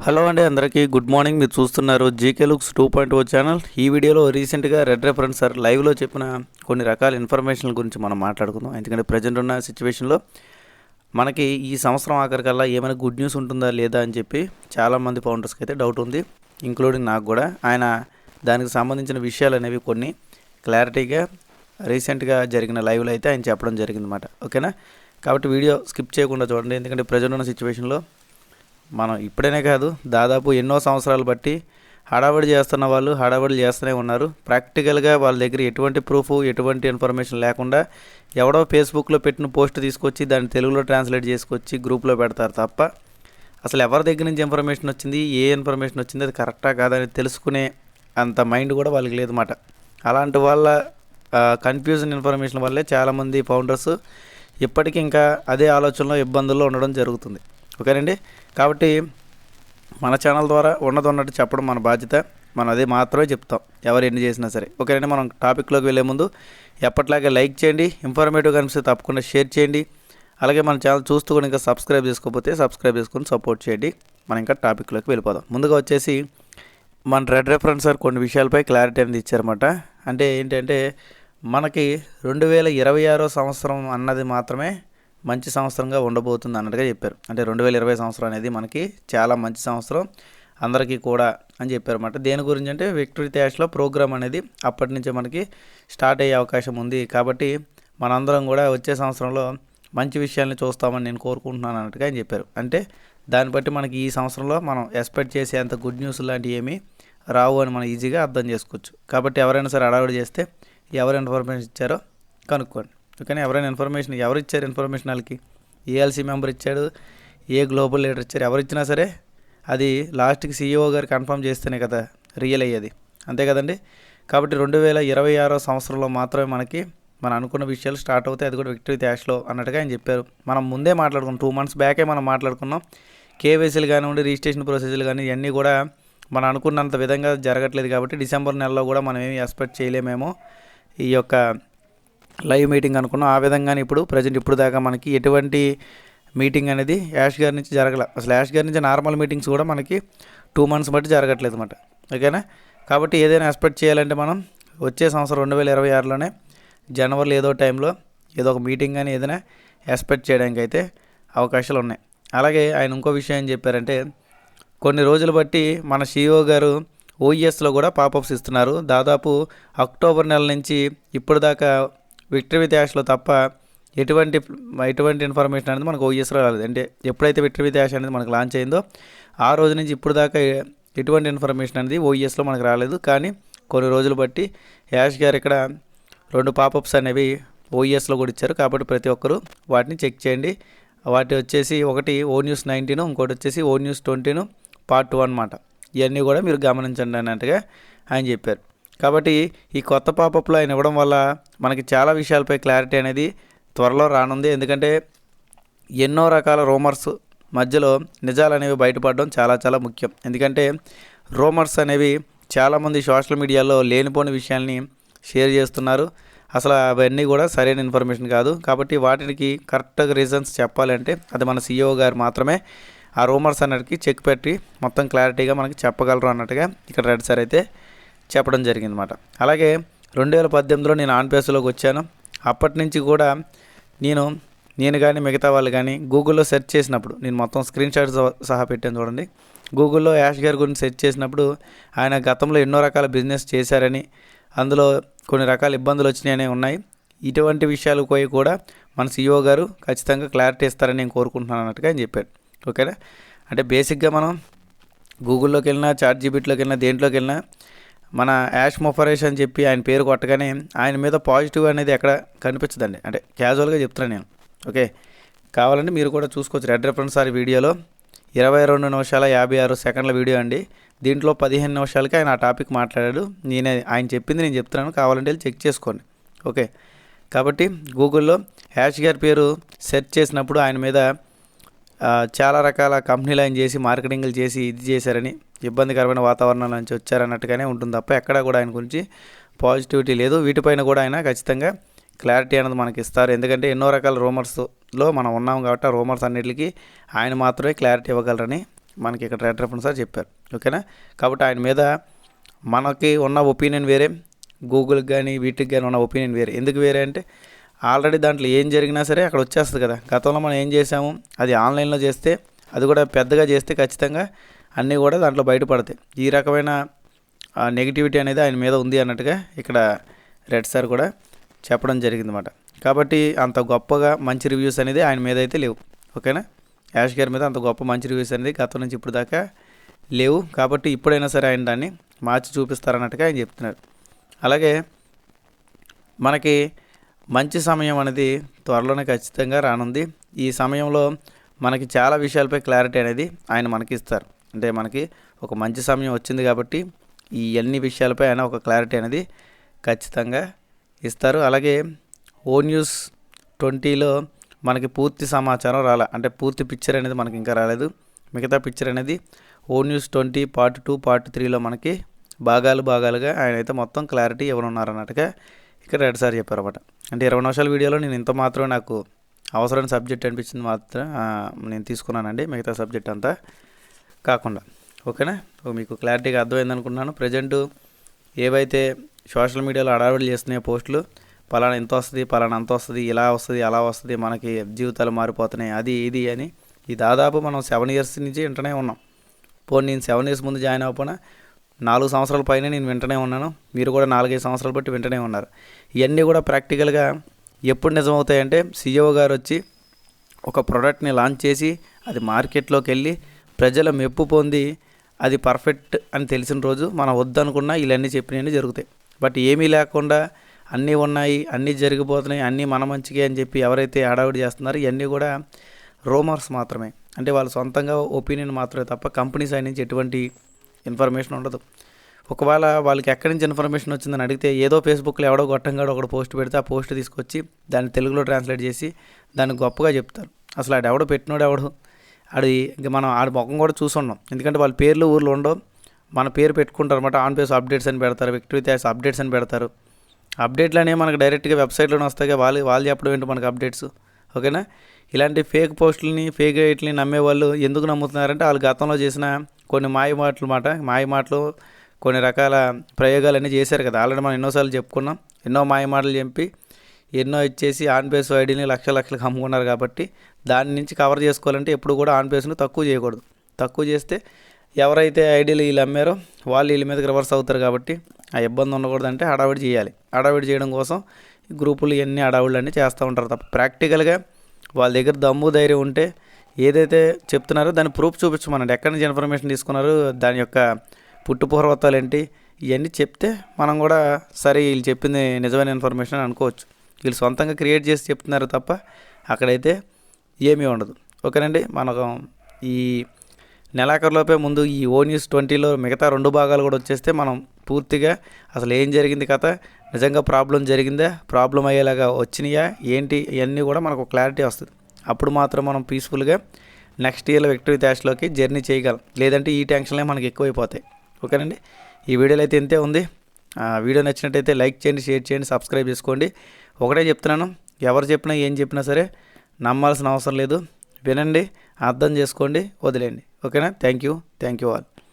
Hello అండి, అందరికీ good morning. మీరు చూస్తున్నారు జీకే లుక్స్ 2.0 ఛానల్. ఈ వీడియోలో రీసెంట్గా రెడ్ రెఫరెన్స్ సార్ లైవ్లో చెప్పిన కొన్ని రకాల ఇన్ఫర్మేషన్ గురించి మనం మాట్లాడుకుందాం. ఎందుకంటే ప్రజెంట్ ఉన్న సిచ్యువేషన్లో మనకి ఈ సంవత్సరం ఆఖరికల్లా ఏమైనా గుడ్ న్యూస్ ఉంటుందా లేదా అని చెప్పి చాలామంది ఫౌండర్స్కి అయితే డౌట్ ఉంది, ఇంక్లూడింగ్ నాకు కూడా. ఆయన దానికి సంబంధించిన విషయాలు అనేవి కొన్ని క్లారిటీగా రీసెంట్గా జరిగిన లైవ్లో అయితే ఆయన చెప్పడం జరిగిందన్నమాట. ఓకేనా? కాబట్టి వీడియో స్కిప్ చేయకుండా చూడండి. ఎందుకంటే ప్రజెంట్ ఉన్న సిచ్యువేషన్లో మనం ఇప్పుడైనా కాదు, దాదాపు ఎన్నో సంవత్సరాలు బట్టి హడావిడి చేస్తున్న వాళ్ళు హడావిడి చేస్తూనే ఉన్నారు. ప్రాక్టికల్గా వాళ్ళ దగ్గర ఎటువంటి ప్రూఫ్, ఎటువంటి ఇన్ఫర్మేషన్ లేకుండా ఎవడో ఫేస్బుక్లో పెట్టిన పోస్ట్ తీసుకొచ్చి దాన్ని తెలుగులో ట్రాన్స్లేట్ చేసుకొచ్చి గ్రూప్లో పెడతారు తప్ప అసలు ఎవరి దగ్గర నుంచి ఇన్ఫర్మేషన్ వచ్చింది, ఏ ఇన్ఫర్మేషన్ వచ్చింది, అది కరెక్టా కాదని తెలుసుకునే అంత మైండ్ కూడా వాళ్ళకి లేదన్నమాట. అలాంటి వాళ్ళ కన్ఫ్యూజన్ ఇన్ఫర్మేషన్ వల్లే చాలామంది ఫౌండర్స్ ఇప్పటికీ ఇంకా అదే ఆలోచనలో ఇబ్బందుల్లో ఉండడం జరుగుతుంది. ఓకేనండి? కాబట్టి మన ఛానల్ ద్వారా ఉన్నట్టు చెప్పడం మన బాధ్యత. మనం అదే మాత్రమే చెప్తాం, ఎవరు ఎన్ని చేసినా సరే. ఓకేనండి? మనం టాపిక్లోకి వెళ్ళే ముందు ఎప్పట్లాగే లైక్ చేయండి, ఇన్ఫర్మేటివ్గా అనిపిస్తే తప్పకుండా షేర్ చేయండి. అలాగే మన ఛానల్ చూస్తూ కూడా ఇంకా సబ్స్క్రైబ్ చేసుకోకపోతే సబ్స్క్రైబ్ చేసుకొని సపోర్ట్ చేయండి. మనం ఇంకా టాపిక్లోకి వెళ్ళిపోదాం. ముందుగా వచ్చేసి మన రెడ్ రెఫరెన్స్ సార్ కొన్ని విషయాలపై క్లారిటీ అనేది ఇచ్చారన్నమాట. అంటే ఏంటంటే మనకి 2026 సంవత్సరం అన్నది మాత్రమే మంచి సంవత్సరంగా ఉండబోతుంది అన్నట్టుగా చెప్పారు. అంటే 2020 సంవత్సరం అనేది మనకి చాలా మంచి సంవత్సరం అందరికీ కూడా అని చెప్పారన్నమాట. దేని గురించి అంటే విక్టరీ థ్యాష్లో ప్రోగ్రామ్ అనేది అప్పటి నుంచే మనకి స్టార్ట్ అయ్యే అవకాశం ఉంది. కాబట్టి మనందరం కూడా వచ్చే సంవత్సరంలో మంచి విషయాల్ని చూస్తామని నేను కోరుకుంటున్నాను అన్నట్టుగా ఆయన చెప్పారు. అంటే దాన్ని బట్టి మనకి ఈ సంవత్సరంలో మనం ఎక్స్పెక్ట్ చేసే అంత గుడ్ న్యూస్ లాంటివి ఏమీ రావు అని మనం ఈజీగా అర్థం చేసుకోవచ్చు. కాబట్టి ఎవరైనా సరే అడావిడి చేస్తే ఎవరు ఇన్ఫర్మేషన్ ఇచ్చారో కనుక్కోండి. ఓకేనా? ఎవరైనా ఇన్ఫర్మేషన్ ఎవరు ఇచ్చారు, ఇన్ఫర్మేషన్ వాళ్ళకి ఏఎల్సీ మెంబర్ ఇచ్చాడు, ఏ గ్లోబల్ లీడర్ ఇచ్చారు, ఎవరు ఇచ్చినా సరే అది లాస్ట్కి సీఈఓ గారు కన్ఫర్మ్ చేస్తేనే కదా రియల్ అయ్యేది. అంతే కదండి? కాబట్టి 2026 సంవత్సరంలో మాత్రమే మనం అనుకున్న విషయాలు స్టార్ట్ అవుతాయి, అది కూడా విక్టరీ థ్యాష్లో అన్నట్టుగా ఆయన చెప్పారు. మనం ముందే మాట్లాడుకున్నాం, 2 months బ్యాకే మనం మాట్లాడుకున్నాం. కేవైసీలు కానివ్వండి, రిజిస్ట్రేషన్ ప్రొసీజర్లు కానీ ఇవన్నీ కూడా మనం అనుకున్నంత విధంగా జరగట్లేదు. కాబట్టి డిసెంబర్ నెలలో కూడా మనం ఏమి ఎక్స్పెక్ట్ చేయలేమేమో ఈ యొక్క లైవ్ మీటింగ్ అనుకున్నాం. ఆ విధంగానే ఇప్పుడు దాకా మనకి ఎటువంటి మీటింగ్ అనేది యాష్ గారి నుంచి జరగలేదు. అసలు యాష్ గారి నుంచి నార్మల్ మీటింగ్స్ కూడా మనకి 2 months బట్టి జరగట్లేదు అన్నమాట. ఓకేనా? కాబట్టి ఏదైనా ఎక్స్పెక్ట్ చేయాలంటే మనం వచ్చే సంవత్సరం 2026లోనే జనవరిలో ఏదో టైంలో ఏదో ఒక మీటింగ్ కానీ ఏదైనా ఎక్స్పెక్ట్ చేయడానికి అయితే అవకాశాలు ఉన్నాయి. అలాగే ఆయన ఇంకో విషయం ఏం చెప్పారంటే కొన్ని రోజులు బట్టి మన సీఈఓ గారు ఓఈఎస్లో కూడా పాపప్స్ ఇస్తున్నారు. దాదాపు అక్టోబర్ నెల నుంచి ఇప్పుడు దాకా విక్టరీ థ్యాష్లో తప్ప ఎటువంటి ఇన్ఫర్మేషన్ అనేది మనకు ఓఈఎస్లో రాలేదు. అంటే ఎప్పుడైతే విక్టరీ థ్యాష్ అనేది మనకు లాంచ్ అయిందో ఆ రోజు నుంచి ఇప్పుడు దాకా ఎటువంటి ఇన్ఫర్మేషన్ అనేది ఓఈఎస్లో మనకు రాలేదు. కానీ కొన్ని రోజులు బట్టి యాష్ గారు ఇక్కడ 2 పాపప్స్ అనేవి ఓఈఎస్లో కూడా ఇచ్చారు. కాబట్టి ప్రతి ఒక్కరూ వాటిని చెక్ చేయండి. వాటి వచ్చేసి ఒకటి ONews19, ఇంకోటి వచ్చేసి ONews20 Part 2 అన్నమాట. ఇవన్నీ కూడా మీరు గమనించండి అన్నట్టుగా ఆయన చెప్పారు. కాబట్టి ఈ కొత్త పాపప్లో ఆయన ఇవ్వడం వల్ల మనకి చాలా విషయాలపై క్లారిటీ అనేది త్వరలో రానుంది. ఎందుకంటే ఎన్నో రకాల రూమర్స్ మధ్యలో నిజాలు అనేవి బయటపడడం చాలా చాలా ముఖ్యం. ఎందుకంటే రూమర్స్ అనేవి చాలామంది సోషల్ మీడియాలో లేనిపోని విషయాల్ని షేర్ చేస్తున్నారు. అసలు అవన్నీ కూడా సరైన ఇన్ఫర్మేషన్ కాదు. కాబట్టి వాటికి కరెక్ట్గా రీజన్స్ చెప్పాలంటే అది మన సీఈఓ గారు మాత్రమే ఆ రూమర్స్ అన్నిటికీ చెక్ పెట్టి మొత్తం క్లారిటీగా మనకి చెప్పగలరు అన్నట్టుగా ఇక్కడ రెడ్ సార్ అయితే చెప్పడం జరిగిందన్నమాట. అలాగే 2018లో నేను ఆన్ పేస్లోకి వచ్చాను. అప్పటి నుంచి కూడా నేను కానీ మిగతా వాళ్ళు కానీ గూగుల్లో సెర్చ్ చేసినప్పుడు నేను మొత్తం స్క్రీన్ షాట్స్ సహా పెట్టాను చూడండి. గూగుల్లో యాష్ గారి గురించి సెర్చ్ చేసినప్పుడు ఆయన గతంలో ఎన్నో రకాల బిజినెస్ చేశారని, అందులో కొన్ని రకాల ఇబ్బందులు వచ్చినాయనే ఉన్నాయి. ఇటువంటి విషయాలు పోయి కూడా మన సీఈఓ గారు ఖచ్చితంగా క్లారిటీ ఇస్తారని నేను కోరుకుంటున్నాను అన్నట్టుగా ఆయన చెప్పారు. ఓకేనా? అంటే బేసిక్గా మనం గూగుల్లోకి వెళ్ళినా, చాట్ జీపీటీలోకి వెళ్ళినా, దేంట్లోకి వెళ్ళినా మన యాష్ మొఫరేష్ అని చెప్పి ఆయన పేరు కొట్టగానే ఆయన మీద పాజిటివ్ అనేది ఎక్కడ కనిపించదండి. అంటే క్యాజువల్గా చెప్తున్నాను నేను. ఓకే? కావాలంటే మీరు కూడా చూసుకోవచ్చు. రెడ్ రెఫరెన్స్ సార్ వీడియోలో 22 నిమిషాల 56 సెకండ్ల వీడియో అండి. దీంట్లో 15 నిమిషాలకి ఆయన ఆ టాపిక్ మాట్లాడాడు. ఆయన చెప్పింది నేను చెప్తున్నాను, కావాలంటే వెళ్ళి చెక్ చేసుకోండి. ఓకే? కాబట్టి గూగుల్లో యాష్ గారి పేరు సెర్చ్ చేసినప్పుడు ఆయన మీద చాలా రకాల కంపెనీలు ఆయన చేసి మార్కెటింగ్లు చేసి ఇది చేశారని, ఇబ్బందికరమైన వాతావరణం నుంచి వచ్చారన్నట్టుగానే ఉంటుంది తప్ప ఎక్కడా కూడా ఆయన గురించి పాజిటివిటీ లేదు. వీటిపైన కూడా ఆయన ఖచ్చితంగా క్లారిటీ అనేది మనకి ఇస్తారు. ఎందుకంటే ఎన్నో రకాల రూమర్స్లో మనం ఉన్నాం కాబట్టి ఆ రూమర్స్ అన్నిటికీ ఆయన మాత్రమే క్లారిటీ ఇవ్వగలరని మనకి ఇక్కడ రెడ్ రెఫరెన్స్ సార్ చెప్పారు. ఓకేనా, కాబట్టి ఆయన మీద మనకి ఉన్న ఒపీనియన్ వేరే, గూగుల్కి కానీ వీటికి కానీ ఉన్న ఒపీనియన్ వేరే. ఎందుకు వేరే అంటే ఆల్రెడీ దాంట్లో ఏం జరిగినా సరే అక్కడ వచ్చేస్తుంది కదా. గతంలో మనం ఏం చేసాము, అది ఆన్లైన్లో చేస్తే, అది కూడా పెద్దగా చేస్తే ఖచ్చితంగా అన్నీ కూడా దాంట్లో బయటపడతాయి. ఈ రకమైన నెగిటివిటీ అనేది ఆయన మీద ఉంది అన్నట్టుగా ఇక్కడ రెడ్ సార్ కూడా చెప్పడం జరిగిందన్నమాట. కాబట్టి అంత గొప్పగా మంచి రివ్యూస్ అనేది ఆయన మీద అయితే లేవు. ఓకేనా, యాష్ గారి మీద అంత గొప్ప మంచి రివ్యూస్ అనేది గతం నుంచి ఇప్పుడు దాకా లేవు. కాబట్టి ఇప్పుడైనా సరే ఆయన దాన్ని మార్చి చూపిస్తారన్నట్టుగా ఆయన చెప్తున్నారు. అలాగే మనకి మంచి సమయం అనేది త్వరలోనే ఖచ్చితంగా రానుంది. ఈ సమయంలో మనకి చాలా విషయాలపై క్లారిటీ అనేది ఆయన మనకి ఇస్తారు. అంటే మనకి ఒక మంచి సమయం వచ్చింది కాబట్టి ఈ అన్ని విషయాలపై ఆయన ఒక క్లారిటీ అనేది ఖచ్చితంగా ఇస్తారు. అలాగే ONews20లో మనకి పూర్తి సమాచారం రాలే, అంటే పూర్తి పిక్చర్ అనేది మనకి ఇంకా రాలేదు. మిగతా పిక్చర్ అనేది ONews20 పార్ట్ 2 పార్ట్ 3లో మనకి భాగాలుగా ఆయన అయితే మొత్తం క్లారిటీ ఇవ్వనున్నారన్నట్టుగా ఇక్కడ రెడ్ సార్ చెప్పారు అన్నమాట. అంటే 20 నిమిషాల వీడియోలో నేను ఇంత మాత్రమే నాకు అవసరమైన సబ్జెక్ట్ అనిపించింది మాత్రం నేను తీసుకున్నానండి, మిగతా సబ్జెక్ట్ అంతా కాకుండా. ఓకేనా, మీకు క్లారిటీగా అర్థమైంది అనుకున్నాను. ప్రజెంట్ ఏవైతే సోషల్ మీడియాలో హడావిడి చేస్తున్నాయో పోస్టులు, పలానా ఇంత వస్తుంది, పలానా అంత వస్తుంది, ఇలా వస్తుంది, అలా వస్తుంది, మనకి జీవితాలు మారిపోతున్నాయి, అది ఇది అని ఈ దాదాపు మనం 7 years నుంచి వింటూనే ఉన్నాం. పోనీ నేను 7 years ముందు జాయిన్ అవ్వకపోయినా 4 సంవత్సరాల పైన నేను వింటూనే ఉన్నాను. మీరు కూడా 4-5 సంవత్సరాలు బట్టి వింటూనే ఉన్నారు. ఇవన్నీ కూడా ప్రాక్టికల్గా ఎప్పుడు నిజమవుతాయంటే CEO గారు వచ్చి ఒక ప్రోడక్ట్ని లాంచ్ చేసి అది మార్కెట్లోకి వెళ్ళి ప్రజల మెప్పు పొంది అది పర్ఫెక్ట్ అని తెలిసిన రోజు మనం వద్దనుకున్నా ఇవన్నీ చెప్పినవన్నీ జరుగుతాయి. బట్ ఏమీ లేకుండా అన్నీ ఉన్నాయి, అన్నీ జరిగిపోతున్నాయి, అన్నీ మన మంచిగా అని చెప్పి ఎవరైతే హడావిడి చేస్తున్నారో ఇవన్నీ కూడా రూమర్స్ మాత్రమే. అంటే వాళ్ళు సొంతంగా ఒపీనియన్ మాత్రమే తప్ప కంపెనీ సైడ్ నుంచి ఎటువంటి ఇన్ఫర్మేషన్ ఉండదు. ఒకవేళ వాళ్ళకి ఎక్కడి నుంచి ఇన్ఫర్మేషన్ వచ్చిందని అడిగితే ఏదో ఫేస్బుక్లో ఎవడో గొట్టంగాడో ఒకటి పోస్ట్ పెడితే ఆ పోస్ట్ తీసుకొచ్చి దాన్ని తెలుగులో ట్రాన్స్లేట్ చేసి దాన్ని గొప్పగా చెప్తారు. అసలు ఆడు ఎవడో పెట్టినోడు ఎవడు ఇంక మనం ఆడి ముఖం కూడా చూసున్నాం. ఎందుకంటే వాళ్ళ పేర్లు ఊర్లో ఉండవు, మన పేరు పెట్టుకుంటారు అనమాట. ఆన్ పేస్ అప్డేట్స్ అని పెడతారు, విక్టరీ అప్డేట్స్ అని పెడతారు. అప్డేట్లు అనేవి మనకు డైరెక్ట్గా వెబ్సైట్లోనే వస్తాయి, వాళ్ళు చెప్పడం ఏంటి మనకు అప్డేట్స్. ఓకేనా, ఇలాంటి ఫేక్ పోస్టులని ఫేక్ రేట్లని నమ్మే వాళ్ళు ఎందుకు నమ్ముతున్నారంటే వాళ్ళు గతంలో చేసిన కొన్ని మాయమాటలు కొన్ని రకాల ప్రయోగాలన్నీ చేశారు కదా. ఆల్రెడీ మనం ఎన్నోసార్లు చెప్పుకున్నాం. ఎన్నో మాయమాటలు చెప్పి ఎన్నో ఇచ్చేసి ఆన్ పేస్ ఐడీని లక్షలకు అమ్ముకున్నారు. కాబట్టి దాని నుంచి కవర్ చేసుకోవాలంటే ఎప్పుడు కూడా ఆన్ పేస్ను తక్కువ చేయకూడదు. తక్కువ చేస్తే ఎవరైతే ఐడీలు వీళ్ళు అమ్మారో వాళ్ళు వీళ్ళ మీదకి రివర్స్ అవుతారు. కాబట్టి ఆ ఇబ్బంది ఉండకూడదంటే హడావిడి చేయాలి. హడావిడి చేయడం కోసం ఈ గ్రూపులు ఇవన్నీ హడావిళ్ళు అన్నీ చేస్తూ ఉంటారు తప్ప ప్రాక్టికల్గా వాళ్ళ దగ్గర దమ్ము ధైర్యం ఉంటే ఏదైతే చెప్తున్నారో దాన్ని ప్రూఫ్ చూపించమనండి. ఎక్కడి నుంచి ఇన్ఫర్మేషన్ తీసుకున్నారు, దాని యొక్క పుట్టుపూర్వతాలు ఏంటి, ఇవన్నీ చెప్తే మనం కూడా సరే వీళ్ళు చెప్పింది నిజమైన ఇన్ఫర్మేషన్ అనుకోవచ్చు. వీళ్ళు సొంతంగా క్రియేట్ చేసి చెప్తున్నారు తప్ప అక్కడైతే ఏమీ ఉండదు. ఓకేనండి, మనకు ఈ నెలాఖరులోపే ముందు ఈ ONews20లో మిగతా 2 భాగాలు కూడా వచ్చేస్తే మనం పూర్తిగా అసలు ఏం జరిగింది కథ, నిజంగా ప్రాబ్లం జరిగిందా, ప్రాబ్లం అయ్యేలాగా వచ్చినాయా ఏంటి, ఇవన్నీ కూడా మనకు క్లారిటీ వస్తుంది. అప్పుడు మాత్రం మనం పీస్ఫుల్గా నెక్స్ట్ ఇయర్లో విక్టరీ డాష్లోకి జర్నీ చేయగలం. లేదంటే ఈ టెన్షన్లే మనకి ఎక్కువైపోతాయి. ఓకేనండి, ఈ వీడియోలో అయితే ఇంతే ఉంది. వీడియో నచ్చినట్టయితే లైక్ చేయండి, షేర్ చేయండి, సబ్స్క్రైబ్ చేసుకోండి. ఒకటే చెప్తున్నాను, ఎవరు చెప్పినా ఏం చెప్పినా సరే నమ్మాల్సిన అవసరం లేదు. వినండి, అర్థం చేసుకోండి, వదిలేయండి. ఓకేనా, థ్యాంక్ యూ ఆల్.